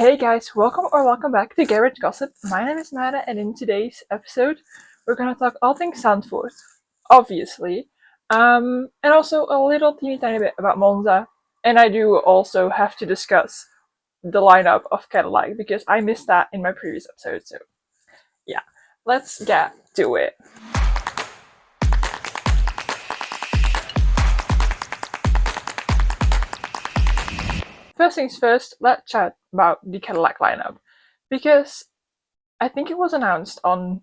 Hey guys, welcome back to Garage Gossip. My name is Mada, and in today's episode, we're gonna talk all things Zandvoort, obviously, and also a little teeny tiny bit about Monza. And I do also have to discuss the lineup of Cadillac because I missed that in my previous episode. So yeah, let's get to it. First things first, let's chat about the Cadillac lineup because I think it was announced on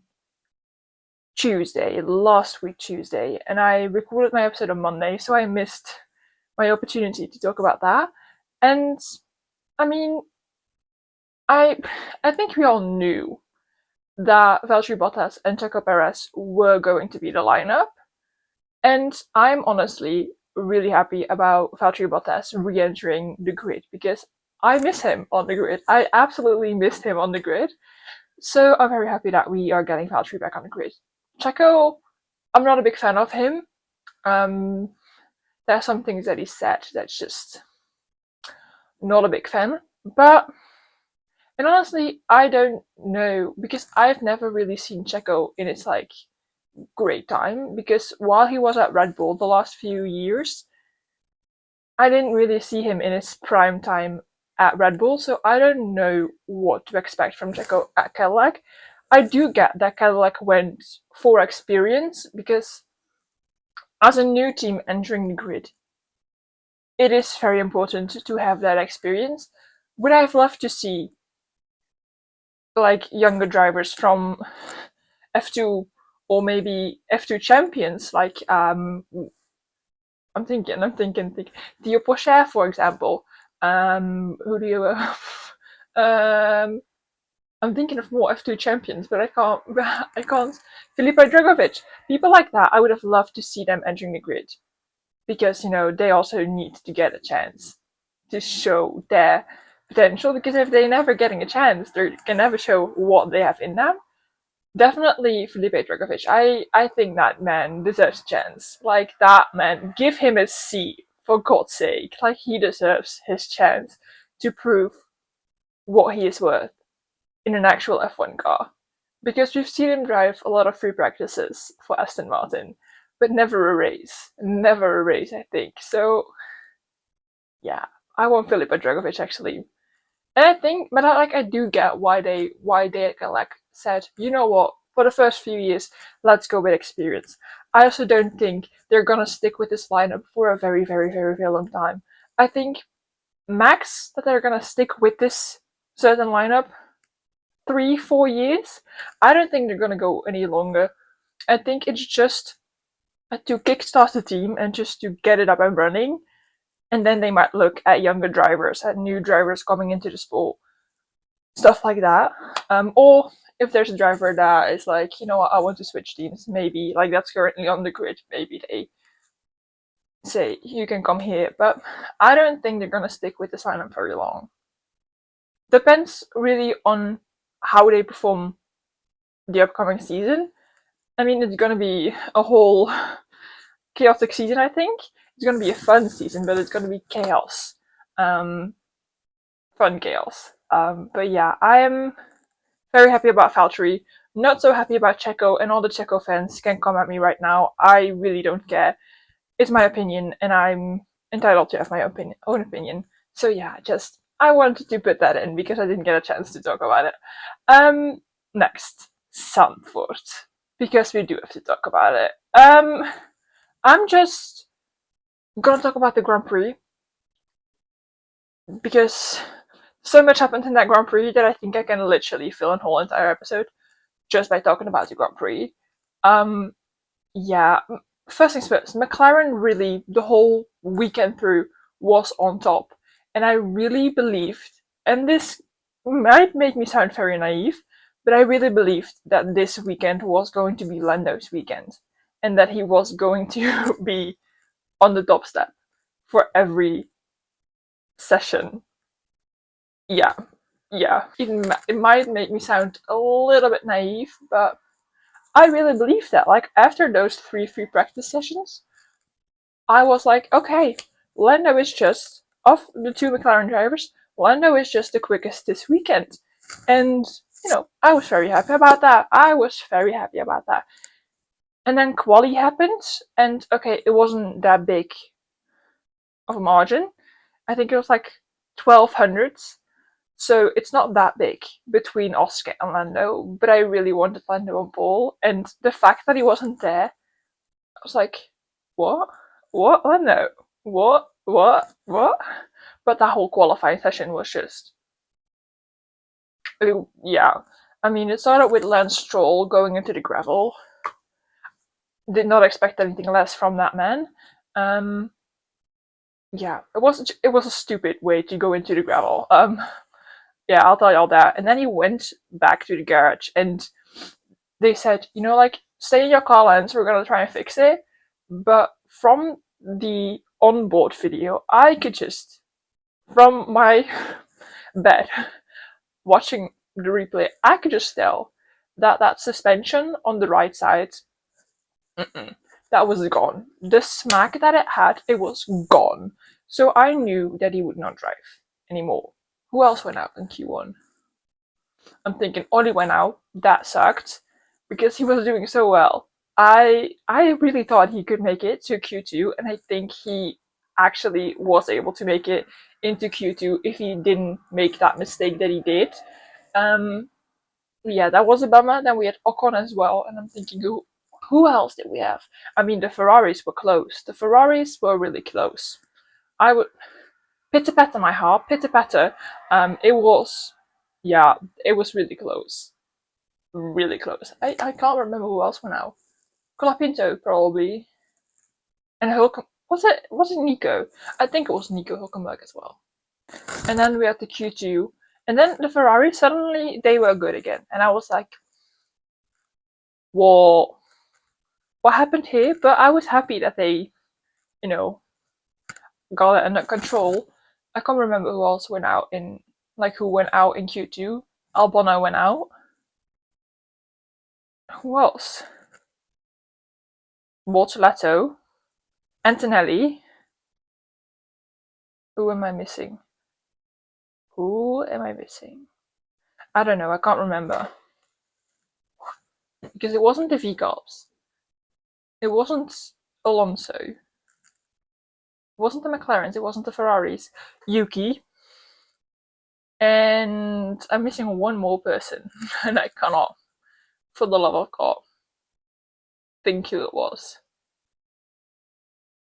Tuesday, last week Tuesday, and I recorded my episode on Monday, so I missed my opportunity to talk about that. And I mean, I think we all knew that Valtteri Bottas and Checo Perez were going to be the lineup, and I'm honestly really happy about Valtteri Bottas re-entering the grid because I miss him on the grid. I absolutely missed him on the grid. So I'm very happy that we are getting Valtteri back on the grid. Checo, I'm not a big fan of him. There are some things that he said that's just not a big fan. And honestly, I don't know because I've never really seen Checo in its great time. Because while he was at Red Bull the last few years, I didn't really see him in his prime time at Red Bull, so I don't know what to expect from Checo at Cadillac. I do get that Cadillac went for experience because as a new team entering the grid, it is very important to have that experience. Would I have loved to see younger drivers from F2 or maybe F2 champions I'm thinking Theo Pocher, for example. Who do you I'm thinking of more F2 champions, but I can't. Felipe Drugovich. People like that, I would have loved to see them entering the grid. Because, they also need to get a chance to show their potential. Because if they're never getting a chance, they can never show what they have in them. Definitely Felipe Drugovich. I think that man deserves a chance. That man, give him a seat, for God's sake. He deserves his chance to prove what he is worth in an actual F1 car. Because we've seen him drive a lot of free practices for Aston Martin, but never a race. Never a race, I think. So, yeah, I want Felipe Drugovich actually. And I think, but I do get why they said, you know what, for the first few years, let's go with experience. I also don't think they're gonna stick with this lineup for a very, very, very, very long time. I think max that they're gonna stick with this certain lineup 3-4 years. I don't think they're gonna go any longer. I think it's just to kickstart the team and just to get it up and running. And then they might look at younger drivers, at new drivers coming into the sport, stuff like that. Or if there's a driver that is you know what, I want to switch teams, maybe that's currently on the grid, maybe they say you can come here. But I don't think they're gonna stick with the lineup very long. Depends really on how they perform the upcoming season. I mean, it's gonna be a whole chaotic season, I think. It's gonna be a fun season, but it's gonna be chaos. Fun chaos. But yeah, I am very happy about Valtteri. Not so happy about Checo, and all the Checo fans can come at me right now. I really don't care. It's my opinion, and I'm entitled to have my own opinion. So yeah, I wanted to put that in because I didn't get a chance to talk about it. Next, Zandvoort, because we do have to talk about it. I'm just gonna talk about the Grand Prix because so much happened in that Grand Prix that I think I can literally fill a whole entire episode just by talking about the Grand Prix. Yeah, first things first, McLaren really, the whole weekend through, was on top. And I really believed, and this might make me sound very naive, but I really believed that this weekend was going to be Lando's weekend. And that he was going to be on the top step for every session. Yeah. It might make me sound a little bit naive, but I really believe that. After those 3 free practice sessions, I was like, okay, Lando is just, of the 2 McLaren drivers, Lando is just the quickest this weekend. And, I was very happy about that. And then quali happened, and okay, it wasn't that big of a margin. I think it was like 1200s. So it's not that big between Oscar and Lando, but I really wanted Lando on pole, and the fact that he wasn't there, I was like, what? What, Lando? What? What? What? But that whole qualifying session was just, yeah. I mean, it started with Lance Stroll going into the gravel. Did not expect anything less from that man. Yeah, it was a stupid way to go into the gravel. Yeah, I'll tell you all that. And then he went back to the garage, and they said, like, stay in your car, Lance, we're gonna try and fix it. But from the onboard video, I could just, from my bed, watching the replay, I could just tell that suspension on the right side, that was gone. The smack that it had, it was gone. So I knew that he would not drive anymore. Who else went out in Q1? I'm thinking Ollie went out. That sucked because he was doing so well. I really thought he could make it to Q2, and I think he actually was able to make it into Q2 if he didn't make that mistake that he did. Yeah, that was a bummer. Then we had Ocon as well, and I'm thinking, who else did we have? I mean, the Ferraris were close. The Ferraris were really close. I would pitter patter my heart, pitter patter. It was, yeah, it was really close, really close. I can't remember who else went out. Colapinto probably, and Hulk. Was it Nico? I think it was Nico Hulkenberg as well. And then we had the Q2, and then the Ferrari suddenly they were good again, and I was like, whoa, what happened here? But I was happy that they, got it under control. I can't remember who else went out in, like, who went out in Q2. Albon went out. Who else? Bortoletto, Antonelli. Who am I missing? I don't know. I can't remember because it wasn't the V-Carps. It wasn't Alonso. It wasn't the McLarens. It wasn't the Ferraris. Yuki. And I'm missing one more person, and I cannot, for the love of God, think who it was.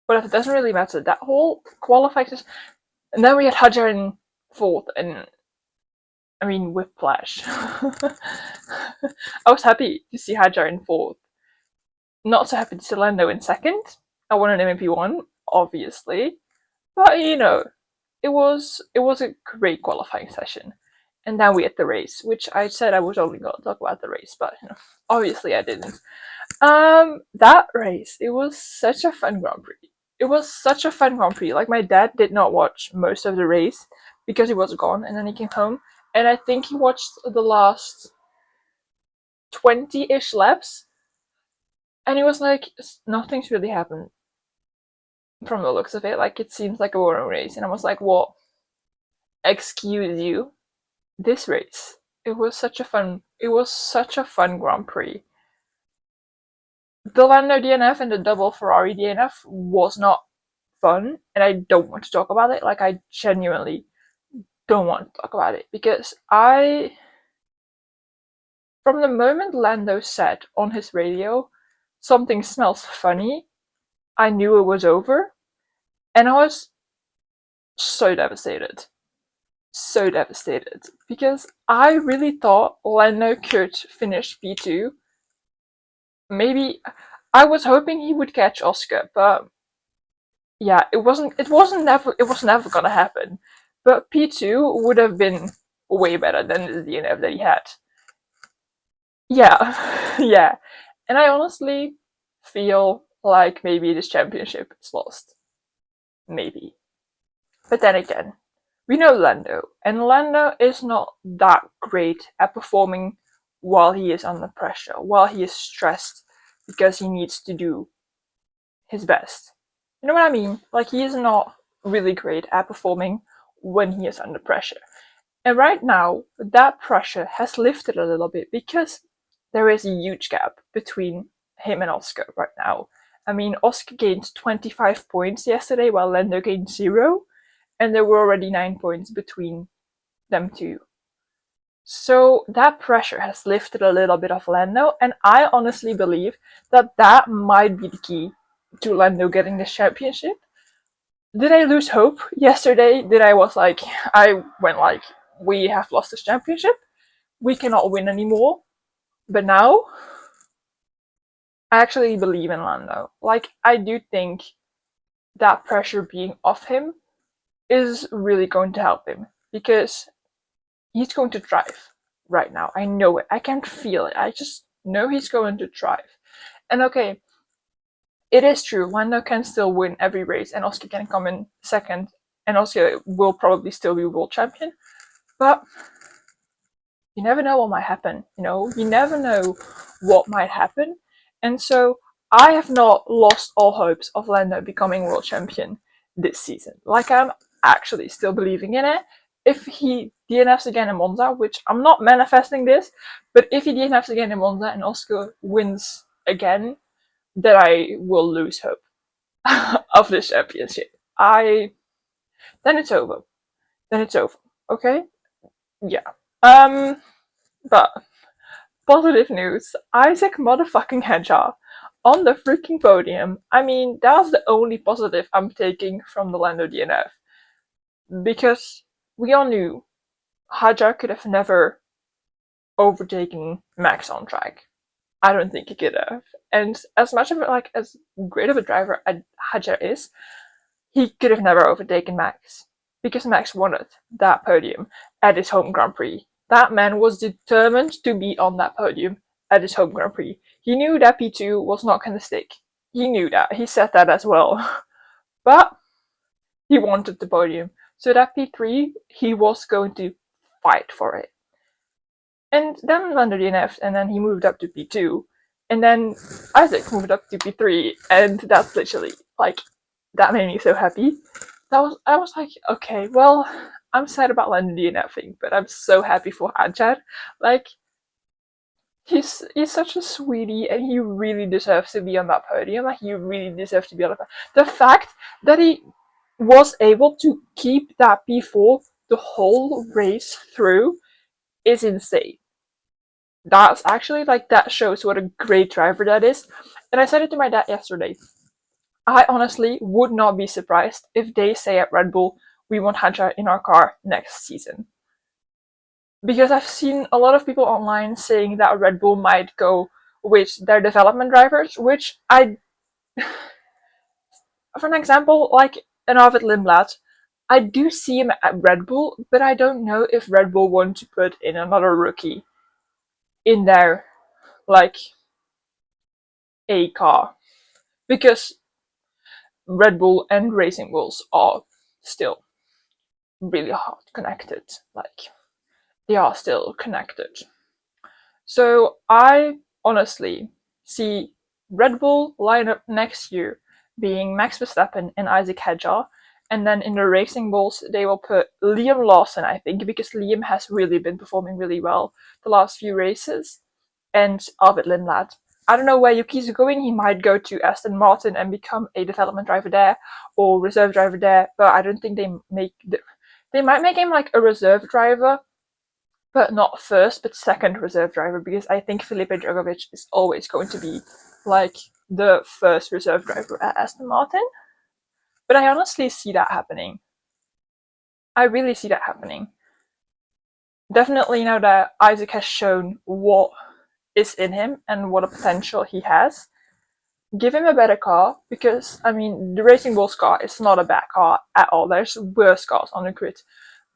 But it doesn't really matter. That whole qualifiers, and then we had Hadjar in fourth, and I mean whiplash. I was happy to see Hadjar in fourth. Not so happy to see Lando in second. I wanted him in P1, obviously, but it was a great qualifying session. And then we had the race, which I said I was only going to talk about the race, but obviously I didn't. That race, it was such a fun Grand Prix. It was such a fun Grand Prix. Like, my dad did not watch most of the race because he was gone, and then he came home, and I think he watched the last 20-ish laps, and he was like, nothing's really happened from the looks of it. Like, it seems like a boring race, and I was like, what? Excuse you? This race. It was such a fun Grand Prix. The Lando DNF and the double Ferrari DNF was not fun, and I don't want to talk about it. Like, I genuinely don't want to talk about it because from the moment Lando said on his radio, something smells funny, I knew it was over, and I was so devastated. So devastated because I really thought Lando could finish P2. Maybe I was hoping he would catch Oscar, but yeah, it was never gonna happen. But P2 would have been way better than the DNF that he had. Yeah, yeah. And I honestly feel like maybe this championship is lost. Maybe. But then again, we know Lando, and Lando is not that great at performing while he is under pressure, while he is stressed, because he needs to do his best. You know what I mean? Like, he is not really great at performing when he is under pressure. And right now, that pressure has lifted a little bit because there is a huge gap between him and Oscar right now. I mean, Oscar gained 25 points yesterday while Lando gained 0, and there were already 9 points between them two. So that pressure has lifted a little bit of Lando, and I honestly believe that that might be the key to Lando getting this championship. Did I lose hope yesterday? I went like, we have lost this championship. We cannot win anymore. But now, I actually believe in Lando. Like, I do think that pressure being off him is really going to help him because he's going to drive right now. I know it. I can feel it. I just know he's going to drive. And okay, it is true. Lando can still win every race, and Oscar can come in second, and Oscar will probably still be world champion. But you never know what might happen. You never know what might happen, and so I have not lost all hopes of Lando becoming world champion this season. Like, I'm actually still believing in it. If he DNFs again in Monza, which I'm not manifesting this, but if he DNFs again in Monza and Oscar wins again, then I will lose hope of this championship. Then it's over. Then it's over. Okay? Yeah. But positive news. Isaac motherfucking Hedger on the freaking podium. I mean, that's the only positive I'm taking from the Lando DNF. Because we all knew Hedger could have never overtaken Max on track. I don't think he could have. And as much of as great of a driver as Hedger is, he could have never overtaken Max. Because Max wanted that podium at his home Grand Prix. That man was determined to be on that podium at his home Grand Prix. He knew that P2 was not going to stick. He knew that. He said that as well. But he wanted the podium. So that P3, he was going to fight for it. And then Lando DNF'd, and then he moved up to P2. And then Isaac moved up to P3. And that's literally, that made me so happy. I was like, okay, well, I'm sad about Lando DNFing, but I'm so happy for Hadjar. Like, he's such a sweetie, and he really deserves to be on that podium. Like, he really deserves to be on that podium. The fact that he was able to keep that P4 the whole race through is insane. That's actually, that shows what a great driver that is. And I said it to my dad yesterday. I honestly would not be surprised if they say at Red Bull, we want Hadjar in our car next season. Because I've seen a lot of people online saying that Red Bull might go with their development drivers, which for an example, like an Arvid Lindblad, I do see him at Red Bull, but I don't know if Red Bull want to put in another rookie in their, A car. Because Red Bull and Racing Bulls are still really hard connected. They are still connected. So I honestly see Red Bull lineup next year being Max Verstappen and Isaac Hadjar. And then in the Racing Bulls, they will put Liam Lawson, I think, because Liam has really been performing really well the last few races. And Arvid Lindblad. I don't know where Yuki's going. He might go to Aston Martin and become a development driver there or reserve driver there. But I don't think they might make him like a reserve driver, but not first, but second reserve driver, because I think Felipe Drugovich is always going to be the first reserve driver at Aston Martin. But I honestly see that happening. I really see that happening. Definitely now that Isaac has shown what is in him and what a potential he has, give him a better car, because I mean the Racing Bulls car is not a bad car at all. There's worse cars on the grid.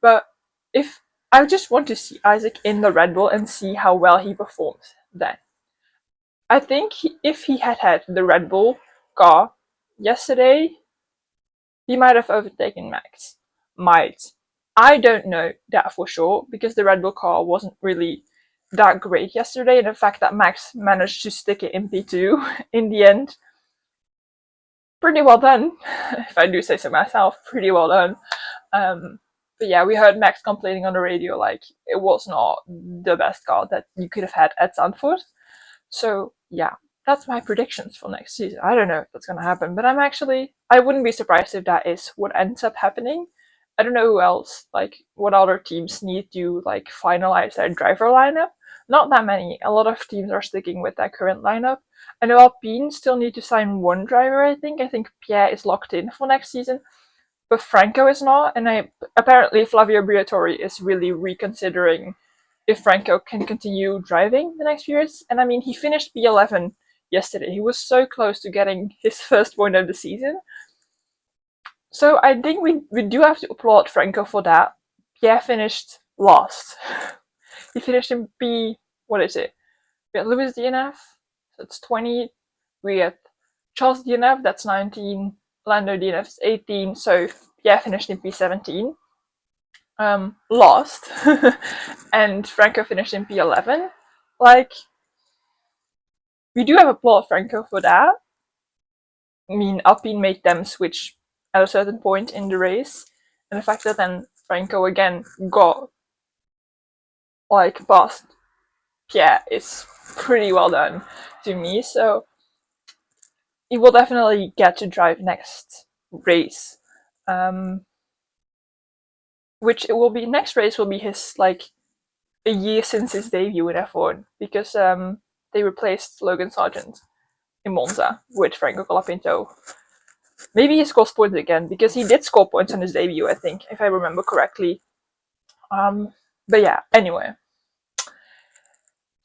But if I just want to see Isaac in the Red Bull and see how well he performs then. I think if he had the Red Bull car yesterday, he might have overtaken Max. Might. I don't know that for sure, because the Red Bull car wasn't really that great yesterday, and the fact that Max managed to stick it in P2 in the end, pretty well done, if I do say so myself, pretty well done. But yeah, we heard Max complaining on the radio like it was not the best car that you could have had at Zandvoort. So yeah, that's my predictions for next season. I don't know if that's gonna happen, but I wouldn't be surprised if that is what ends up happening. I don't know who else, like what other teams need to like finalize their driver lineup. Not that many. A lot of teams are sticking with their current lineup. I know Alpine still need to sign one driver, I think. I think Pierre is locked in for next season, but Franco is not, and apparently Flavio Briatore is really reconsidering if Franco can continue driving the next few years. And I mean, he finished P11 yesterday. He was so close to getting his first point of the season. So I think we do have to applaud Franco for that. Pierre finished last. He finished in P, what is it? We had Louis DNF, that's 20. We had Charles DNF, that's 19. Lando DNF is 18. So Pierre finished in P17. Lost. And Franco finished in P11. Like, we do have applaud Franco for that. I mean, Alpine made them switch at a certain point in the race. And the fact that then Franco again got like past Pierre is pretty well done to me. So he will definitely get to drive next race. Which it will be, next race will be his like a year since his debut in F1, because they replaced Logan Sargent in Monza with Franco Colapinto. Maybe he scores points again, because he did score points on his debut, I think, if I remember correctly. But yeah, anyway.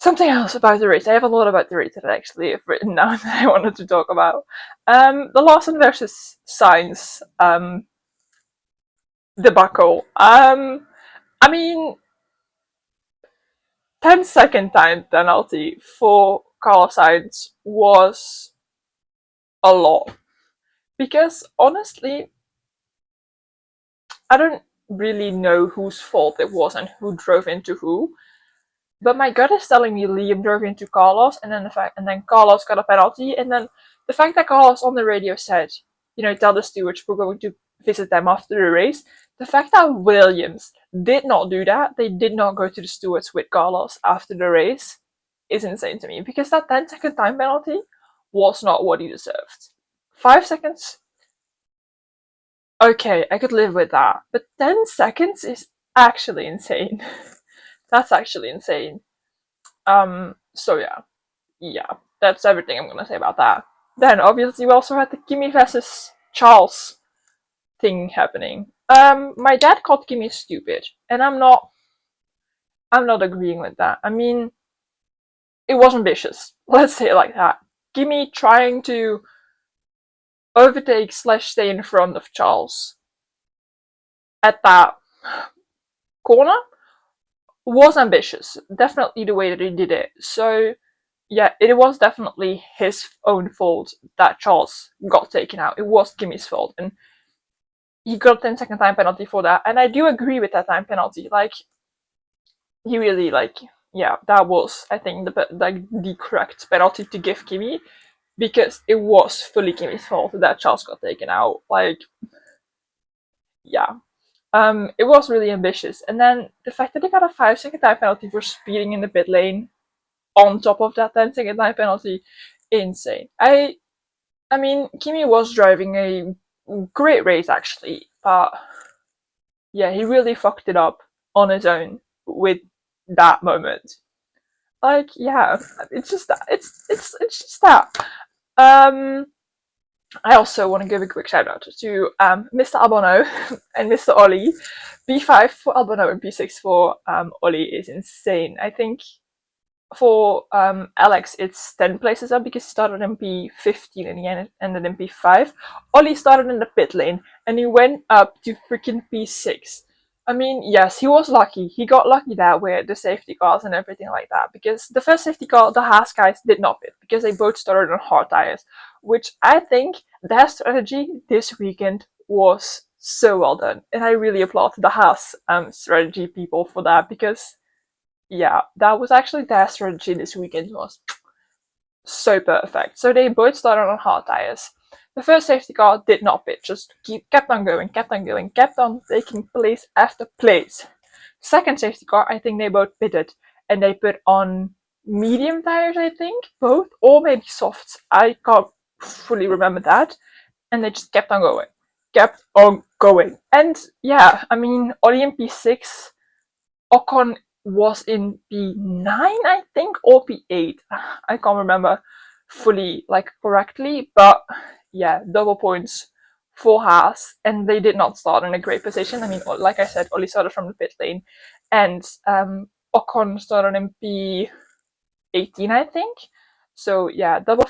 Something else about the race. I have a lot about the race that I actually have written down that I wanted to talk about. The Lawson versus Sainz debacle. I mean, 10-second time penalty for Carlos Sainz was a lot. Because honestly, I don't really know whose fault it was and who drove into who. But my gut is telling me Liam drove into Carlos, and then Carlos got a penalty, and then the fact that Carlos on the radio said, tell the stewards we're going to visit them after the race. The fact that Williams did not do that, they did not go to the stewards with Carlos after the race, is insane to me, because that 10-second time penalty was not what he deserved. 5 seconds, okay, I could live with that, but 10 seconds is actually insane. That's actually insane. So yeah, that's everything I'm gonna say about that. Then obviously we also had the Kimi versus Charles thing happening. My dad called Kimi stupid, and I'm not agreeing with that. I mean, it was ambitious. Let's say it like that. Kimi trying to overtake / stay in front of Charles at that corner was ambitious. Definitely the way that he did it. So yeah, it was definitely his own fault that Charles got taken out. It was Kimi's fault, and he got a 10-second time penalty for that. And I do agree with that time penalty. Like, he really, that was, I think, the correct penalty to give Kimi, because it was fully Kimi's fault that Charles got taken out. Like, yeah. It was really ambitious. And then the fact that he got a 5-second time penalty for speeding in the pit lane on top of that 10-second time penalty, insane. I mean, Kimi was driving a great race actually, but yeah, he really fucked it up on his own with that moment. Like, yeah, it's just that. It's just that. I also want to give a quick shout out to Mr. Albono and Mr. Ollie. P5 for Albono and P6 for Ollie is insane. I think for Alex, it's 10 places up because he started in P15 and he ended in P5. Ollie started in the pit lane and he went up to freaking P6. I mean, yes, he was lucky. He got lucky that with the safety cars and everything like that, because the first safety car, the Haas guys did not pit because they both started on hard tires, which I think their strategy this weekend was so well done. And I really applaud the Haas strategy people for that, because yeah, that was actually their strategy this weekend, was so perfect. So they both started on hard tires. The first safety car did not pit, just kept on going, kept on taking place after place. Second safety car, I think they both pitted, and they put on medium tires, I think, both, or maybe softs. I can't fully remember that. And they just kept on going. And yeah, I mean, Oli in P6, Ocon was in P9, I think, or P8. I can't remember fully, like, correctly, but yeah, double points for Haas, and they did not start in a great position. I mean, like I said, Oli started from the pit lane, and Ocon started in P18, I think. So yeah, double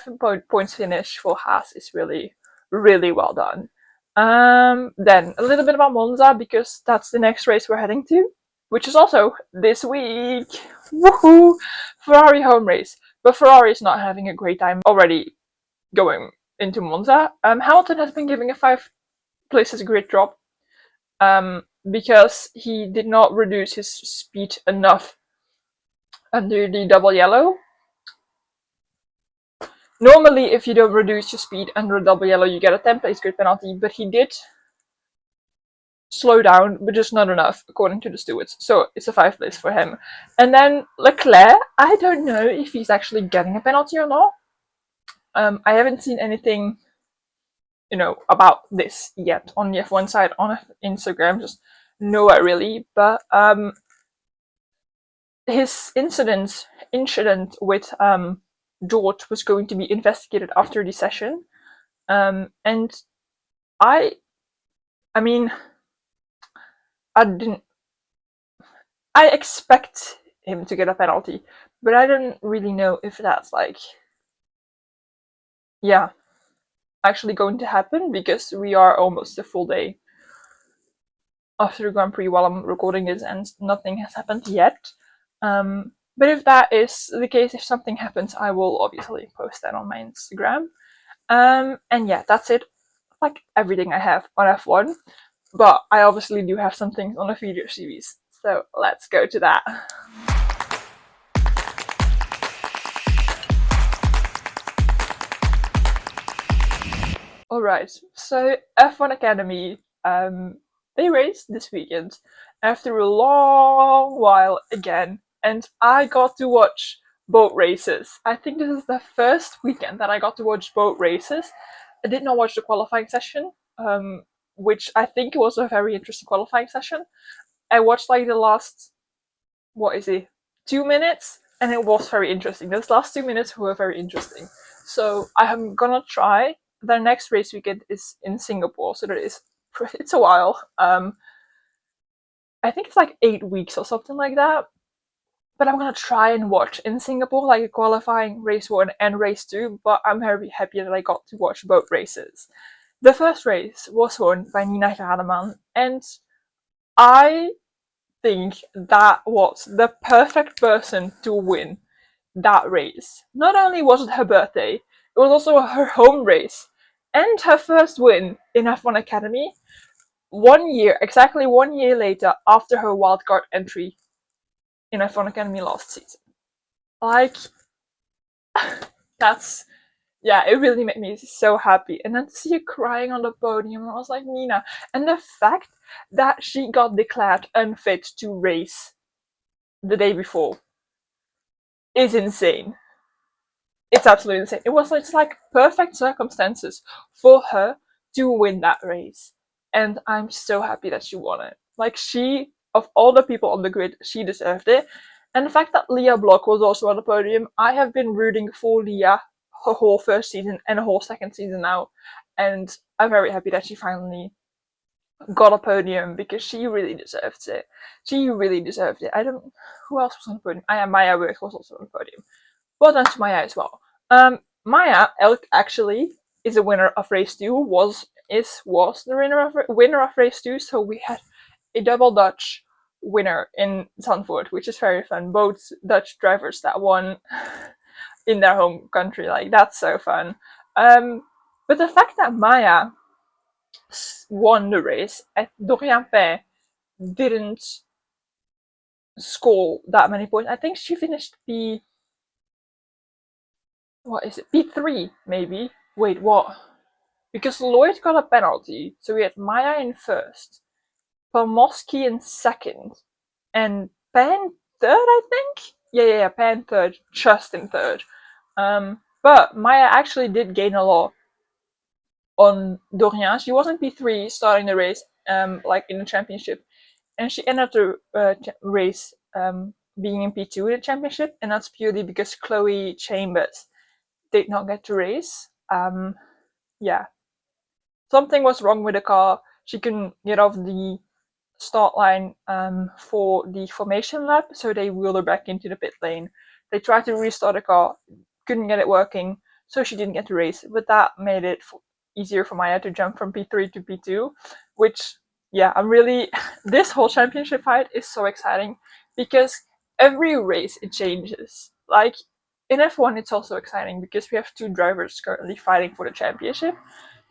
points finish for Haas is really, really well done. Then a little bit about Monza, because that's the next race we're heading to, which is also this week. Woohoo! Ferrari home race. But Ferrari is not having a great time already going into Monza. Hamilton has been giving a 5 places grid drop because he did not reduce his speed enough under the double yellow. Normally, if you don't reduce your speed under a double yellow, you get a 10 place grid penalty, but he did slow down, but just not enough, according to the stewards. So it's a 5 place for him. And then Leclerc, I don't know if he's actually getting a penalty or not. I haven't seen anything, about this yet on the F1 side on Instagram, just nowhere really. But his incident with George was going to be investigated after the session, and I mean, I expect him to get a penalty, but I don't really know if that's actually going to happen, because we are almost a full day after the Grand Prix while I'm recording this, and nothing has happened yet. But if that is the case, if something happens, I will obviously post that on my Instagram. And yeah, that's it. Like everything I have on F1. But I obviously do have some things on the video series. So let's go to that. Alright, so F1 Academy, they raced this weekend after a long while again, and I got to watch both races. I think this is the first weekend that I got to watch both races. I did not watch the qualifying session, which I think was a very interesting qualifying session. I watched the last, 2 minutes, and it was very interesting. Those last 2 minutes were very interesting. So I'm gonna try. The next race weekend is in Singapore, so it's a while. I think it's 8 weeks or something like that. But I'm gonna try and watch in Singapore, a qualifying race 1 and race 2. But I'm very happy that I got to watch both races. The first race was won by Nina Gademan, and I think that was the perfect person to win that race. Not only was it her birthday, it was also her home race and her first win in F1 Academy. Exactly 1 year later, after her wildcard entry in F1 Academy last season. It really made me so happy. And then to see her crying on the podium, I was like, Nina. And the fact that she got declared unfit to race the day before is insane. It's absolutely insane. It's perfect circumstances for her to win that race. And I'm so happy that she won it. Of all the people on the grid, she deserved it. And the fact that Leah Block was also on the podium, I have been rooting for Leah her whole first season and her whole second season now. And I'm very happy that she finally got a podium, because she really deserved it. Who else was on the podium? Maya Weug was also on the podium. Well done to Maya as well. Maya actually is a winner of race 2. Was the winner of race 2. So we had a double Dutch winner in Zandvoort, which is very fun. Both Dutch drivers that won in their home country. That's so fun. But the fact that Maya won the race, Dorian Pay didn't score that many points. I think she finished P3 maybe. Wait, what? because Lloyd got a penalty. So we had Maya in first, Pomoski in second, and Pan third, I think. Yeah, Pan third, just in third. But Maya actually did gain a lot on Dorian. She wasn't P3 starting the race, like in the championship, and she ended the race being in P2 in the championship, and that's purely because Chloe Chambers did not get to race. Yeah, something was wrong with the car. She couldn't get off the start line for the formation lap, so they wheeled her back into the pit lane. They tried to restart the car, couldn't get it working, so she didn't get to race. But that made it easier for Maya to jump from P3 to P2, which, yeah, I'm really. This whole championship fight is so exciting because every race it changes. Like in F1, it's also exciting because we have two drivers currently fighting for the championship.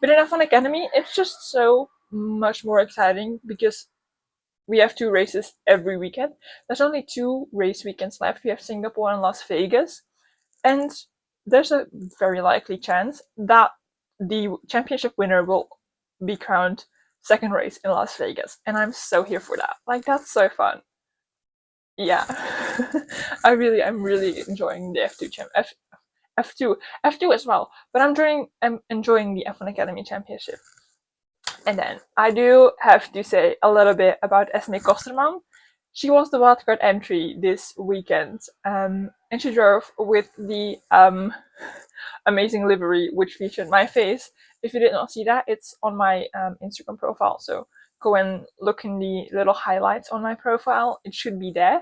But in F1 Academy, it's just so much more exciting because we have two races every weekend. There's only two race weekends left. We have Singapore and Las Vegas. And there's a very likely chance that the championship winner will be crowned second race in Las Vegas. And I'm so here for that. Like, that's so fun. Yeah. I'm really enjoying the F2 as well. But I'm enjoying the F1 Academy Championship. And then I do have to say a little bit about Esmee Kosterman. She was the wildcard entry this weekend, and she drove with the amazing livery which featured my face. If you did not see that, it's on my Instagram profile, so go and look in the little highlights on my profile. It should be there.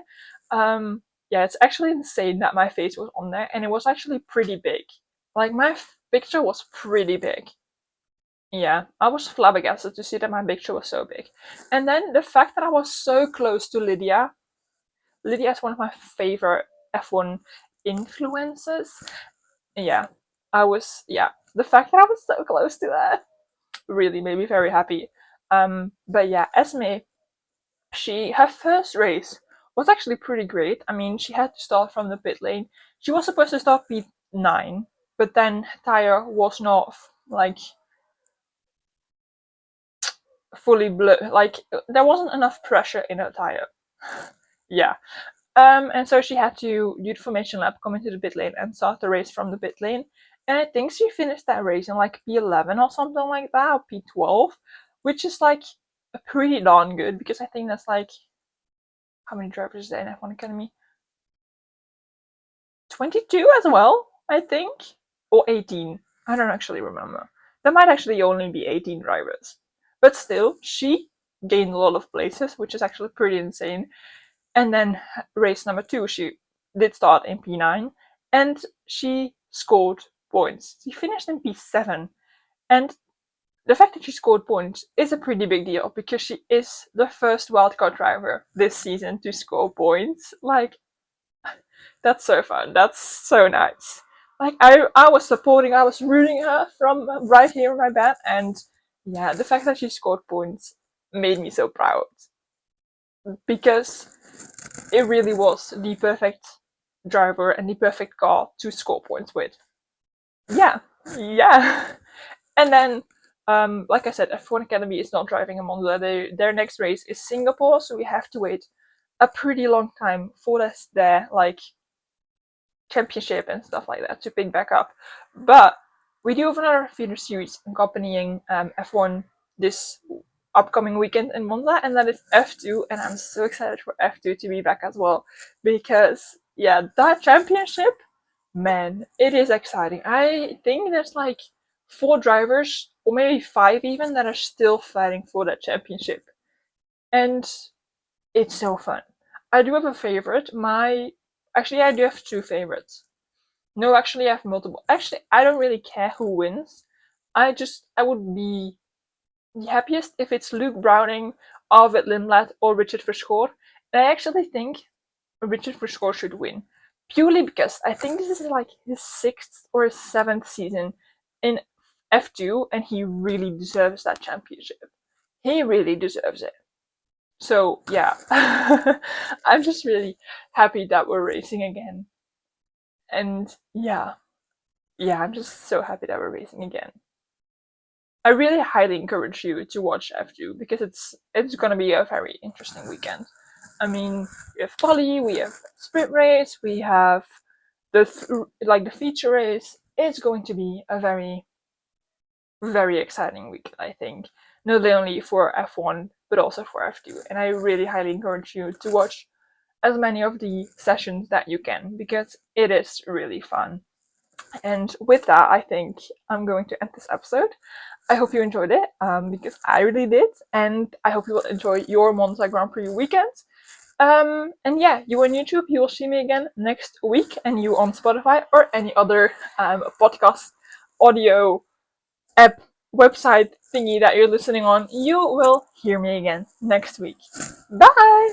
Yeah, it's actually insane that my face was on there, and it was actually pretty big. Like, my picture was pretty big. Yeah, I was flabbergasted to see that my picture was so big. And then the fact that I was so close to Lydia. Lydia is one of my favorite F1 influencers. Yeah, yeah. The fact that I was so close to her really made me very happy. But yeah, Esmee, her first race was actually pretty great. I mean, she had to start from the pit lane. She was supposed to start P9, but then her tire was not like fully like there wasn't enough pressure in her tire. Yeah. And so she had to do the formation lap, come into the pit lane, and start the race from the pit lane. And I think she finished that race in like P11 or something like that, or P12, which is like pretty darn good because I think that's like, how many drivers is there in F1 Academy? 22 as well, I think, or 18. I don't actually remember. There might actually only be 18 drivers, but still, she gained a lot of places, which is actually pretty insane. And then race number 2, she did start in P9, and she scored points. She finished in P7, and the fact that she scored points is a pretty big deal because she is the first wildcard driver this season to score points. Like, that's so fun. That's so nice. Like, I was supporting, I was rooting her from right here in my bed, and yeah, the fact that she scored points made me so proud because it really was the perfect driver and the perfect car to score points with. Yeah, yeah. And then, like I said, F1 Academy is not driving in Monza. Their next race is Singapore, so we have to wait a pretty long time for their like championship and stuff like that to pick back up. But we do have another feeder series accompanying F1 this upcoming weekend in Monza, and that is F2. And I'm so excited for F2 to be back as well because, yeah, that championship, man, it is exciting. I think there's like 4 drivers, or maybe 5 even, that are still fighting for that championship. And it's so fun. I do have a favorite. Actually, I do have 2 favorites. No, actually, I have multiple. Actually, I don't really care who wins. I would be the happiest if it's Luke Browning, Arvid Lindblad, or Richard Verschoor. And I actually think Richard Verschoor should win. Purely because I think this is like his 6th or 7th season in F2, and he really deserves that championship. He really deserves it. So, yeah. I'm just really happy that we're racing again. And yeah, I'm just so happy that we're racing again. I really highly encourage you to watch F2 because it's gonna be a very interesting weekend. I mean, we have Poly, we have sprint race, we have the feature race. It's going to be a very, very exciting week, I think. Not only for F1 but also for F2. And I really highly encourage you to watch as many of the sessions that you can because it is really fun. And with that, I think I'm going to end this episode. I hope you enjoyed it because I really did, and I hope you will enjoy your Monza Grand Prix weekend. And yeah, you on YouTube, you will see me again next week, and you on Spotify or any other podcast, audio, app, website thingy that you're listening on, you will hear me again next week. Bye!